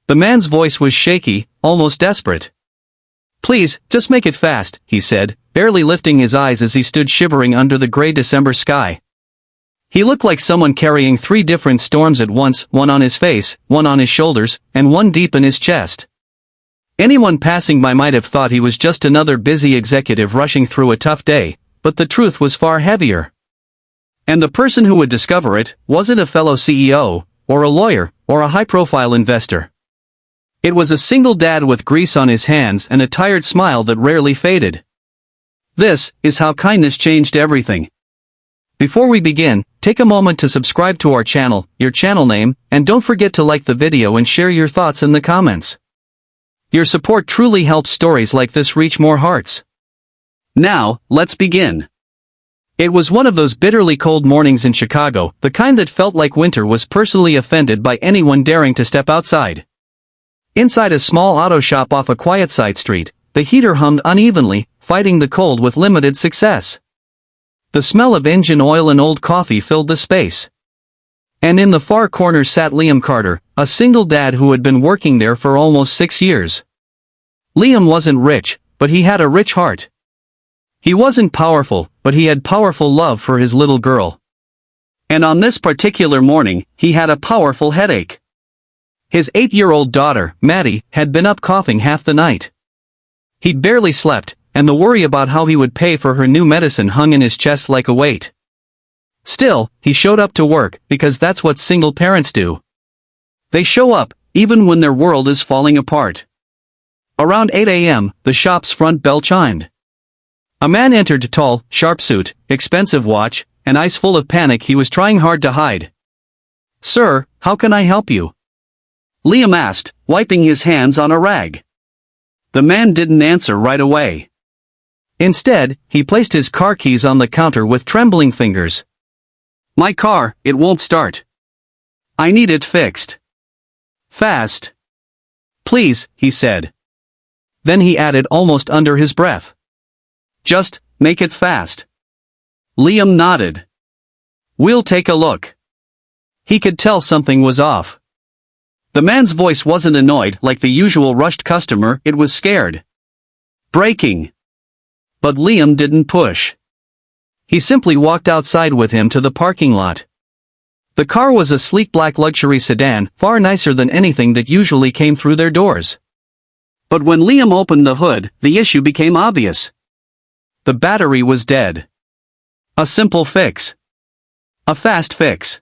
The man's voice was shaky, almost desperate. "Please, just make it fast," he said, barely lifting his eyes as he stood shivering under the gray December sky. He looked like someone carrying 3 different storms at once, one on his face, one on his shoulders, and one deep in his chest. Anyone passing by might have thought he was just another busy executive rushing through a tough day, but the truth was far heavier. And the person who would discover it wasn't a fellow CEO, or a lawyer, or a high-profile investor. It was a single dad with grease on his hands and a tired smile that rarely faded. This is how kindness changed everything. Before we begin, take a moment to subscribe to our channel, your channel name, and don't forget to like the video and share your thoughts in the comments. Your support truly helps stories like this reach more hearts. Now, let's begin. It was one of those bitterly cold mornings in Chicago, the kind that felt like winter was personally offended by anyone daring to step outside. Inside a small auto shop off a quiet side street, the heater hummed unevenly, fighting the cold with limited success. The smell of engine oil and old coffee filled the space. And in the far corner sat Liam Carter, a single dad who had been working there for almost 6 years. Liam wasn't rich, but he had a rich heart. He wasn't powerful, but he had powerful love for his little girl. And on this particular morning, he had a powerful headache. His 8-year-old daughter, Maddie, had been up coughing half the night. He'd barely slept, and the worry about how he would pay for her new medicine hung in his chest like a weight. Still, he showed up to work, because that's what single parents do. They show up, even when their world is falling apart. Around 8 a.m., the shop's front bell chimed. A man entered, tall, sharp suit, expensive watch, and eyes full of panic he was trying hard to hide. "Sir, how can I help you?" Liam asked, wiping his hands on a rag. The man didn't answer right away. Instead, he placed his car keys on the counter with trembling fingers. "My car, it won't start. I need it fixed. Fast. Please," he said. Then he added almost under his breath, "Just, make it fast." Liam nodded. "We'll take a look." He could tell something was off. The man's voice wasn't annoyed like the usual rushed customer, it was scared. Braking. But Liam didn't push. He simply walked outside with him to the parking lot. The car was a sleek black luxury sedan, far nicer than anything that usually came through their doors. But when Liam opened the hood, the issue became obvious. The battery was dead. A simple fix. A fast fix.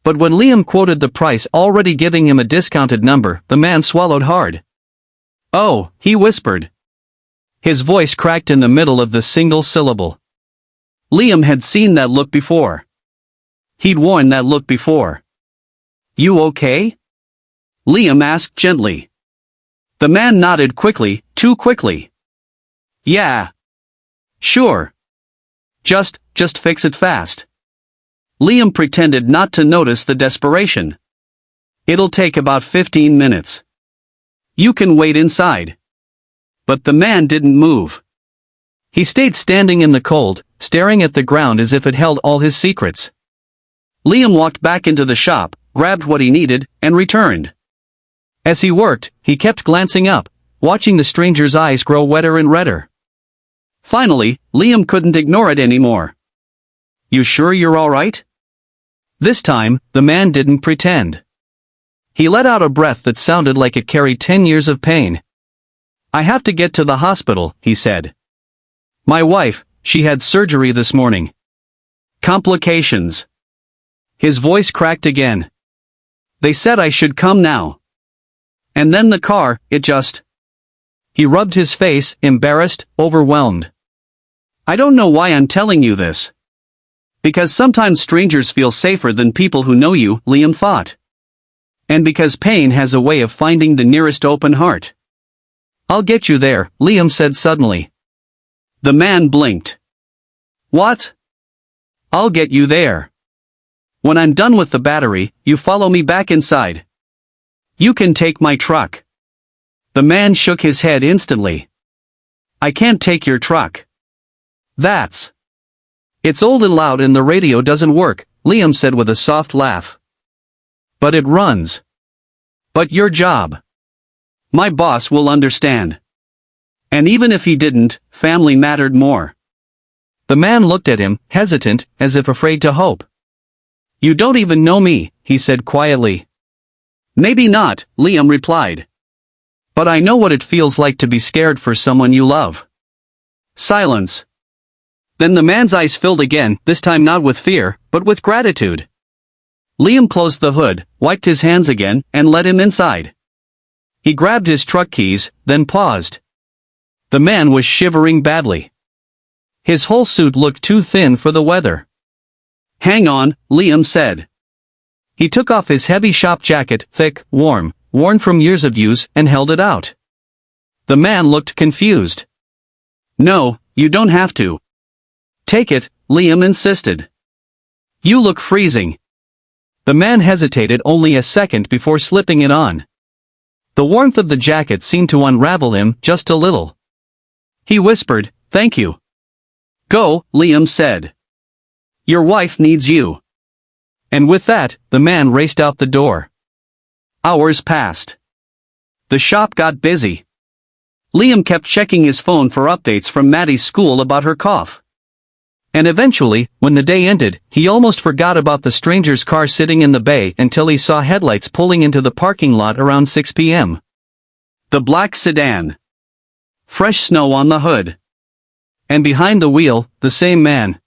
But when Liam quoted the price, already giving him a discounted number, the man swallowed hard. "Oh," he whispered. His voice cracked in the middle of the single syllable. Liam had seen that look before. He'd worn that look before. "You okay?" Liam asked gently. The man nodded quickly, too quickly. "Yeah. Sure. Just fix it fast." Liam pretended not to notice the desperation. "It'll take about 15 minutes. You can wait inside." But the man didn't move. He stayed standing in the cold, staring at the ground as if it held all his secrets. Liam walked back into the shop, grabbed what he needed, and returned. As he worked, he kept glancing up, watching the stranger's eyes grow wetter and redder. Finally, Liam couldn't ignore it anymore. "You sure you're all right?" This time, the man didn't pretend. He let out a breath that sounded like it carried 10 years of pain. "I have to get to the hospital," he said. "My wife, she had surgery this morning. Complications." His voice cracked again. "They said I should come now. And then the car, it just..." He rubbed his face, embarrassed, overwhelmed. "I don't know why I'm telling you this. Because sometimes strangers feel safer than people who know you," Liam thought. "And because pain has a way of finding the nearest open heart." "I'll get you there," Liam said suddenly. The man blinked. "What?" "I'll get you there. When I'm done with the battery, you follow me back inside. You can take my truck." The man shook his head instantly. "I can't take your truck. It's old and loud and the radio doesn't work," Liam said with a soft laugh. "But it runs. But your job. My boss will understand. And even if he didn't, family mattered more. The man looked at him, hesitant, as if afraid to hope. You don't even know me, he said quietly. Maybe not, Liam replied. But I know what it feels like to be scared for someone you love. Silence. Then the man's eyes filled again, this time not with fear, but with gratitude. Liam closed the hood, wiped his hands again, and let him inside. He grabbed his truck keys, then paused. The man was shivering badly. His whole suit looked too thin for the weather. Hang on, Liam said. He took off his heavy shop jacket, thick, warm, worn from years of use, and held it out. The man looked confused. No, you don't have to. Take it, Liam insisted. You look freezing. The man hesitated only a second before slipping it on. The warmth of the jacket seemed to unravel him just a little. He whispered, "Thank you." "Go," Liam said. "Your wife needs you." And with that, the man raced out the door. Hours passed. The shop got busy. Liam kept checking his phone for updates from Maddie's school about her cough. And eventually, when the day ended, he almost forgot about the stranger's car sitting in the bay until he saw headlights pulling into the parking lot around 6 p.m. The black sedan. Fresh snow on the hood. And behind the wheel, the same man.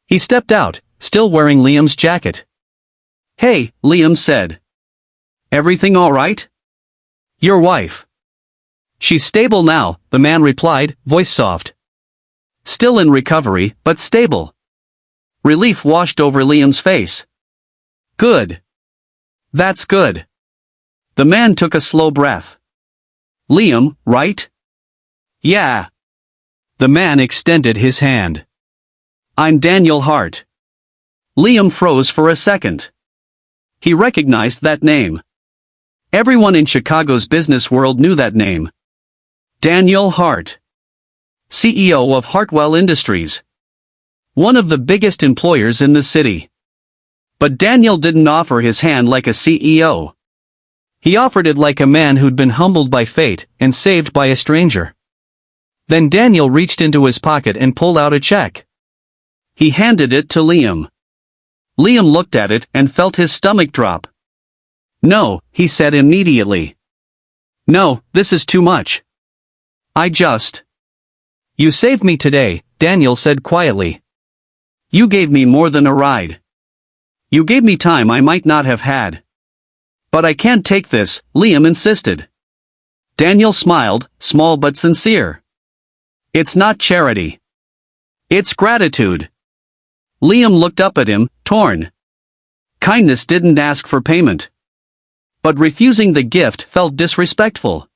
He stepped out, still wearing Liam's jacket. "Hey," Liam said. "Everything all right?" "Your wife." "She's stable now," the man replied, voice soft. "Still in recovery, but stable." Relief washed over Liam's face. "Good. That's good." The man took a slow breath. "Liam, right?" "Yeah." The man extended his hand. "I'm Daniel Hart." Liam froze for a second. He recognized that name. Everyone in Chicago's business world knew that name. Daniel Hart. CEO of Hartwell Industries. One of the biggest employers in the city. But Daniel didn't offer his hand like a CEO. He offered it like a man who'd been humbled by fate and saved by a stranger. Then Daniel reached into his pocket and pulled out a check. He handed it to Liam. Liam looked at it and felt his stomach drop. "No," he said immediately. "No, this is too much. You saved me today," Daniel said quietly. "You gave me more than a ride. You gave me time I might not have had." "But I can't take this," Liam insisted. Daniel smiled, small but sincere. "It's not charity. It's gratitude." Liam looked up at him, torn. Kindness didn't ask for payment. But refusing the gift felt disrespectful.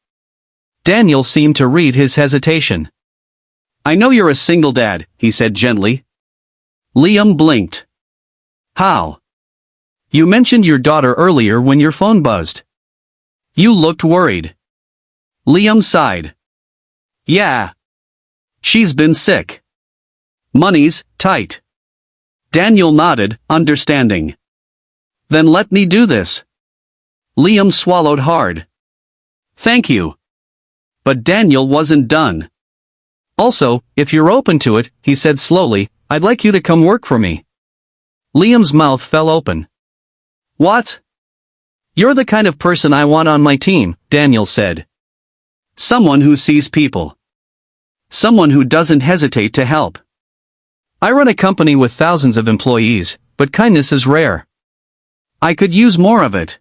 Daniel seemed to read his hesitation. "I know you're a single dad," he said gently. Liam blinked. "How?" "You mentioned your daughter earlier when your phone buzzed. You looked worried." Liam sighed. "Yeah. She's been sick. Money's tight." Daniel nodded, understanding. "Then let me do this." Liam swallowed hard. "Thank you." But Daniel wasn't done. "Also, if you're open to it," he said slowly, "I'd like you to come work for me." Liam's mouth fell open. "What?" "You're the kind of person I want on my team," Daniel said. "Someone who sees people. Someone who doesn't hesitate to help. I run a company with thousands of employees, but kindness is rare. I could use more of it."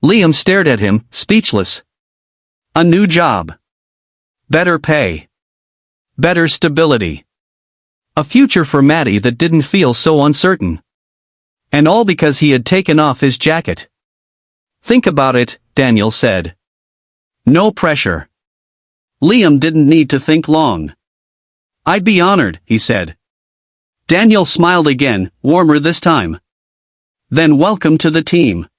Liam stared at him, speechless. A new job. Better pay. Better stability. A future for Maddie that didn't feel so uncertain. And all because he had taken off his jacket. "Think about it," Daniel said. "No pressure." Liam didn't need to think long. "I'd be honored," he said. Daniel smiled again, warmer this time. "Then welcome to the team."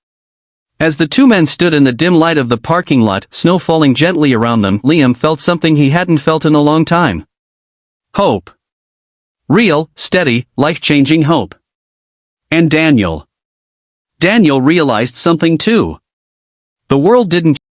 As the two men stood in the dim light of the parking lot, snow falling gently around them, Liam felt something he hadn't felt in a long time. Hope. Real, steady, life-changing hope. And Daniel. Daniel realized something too. The world didn't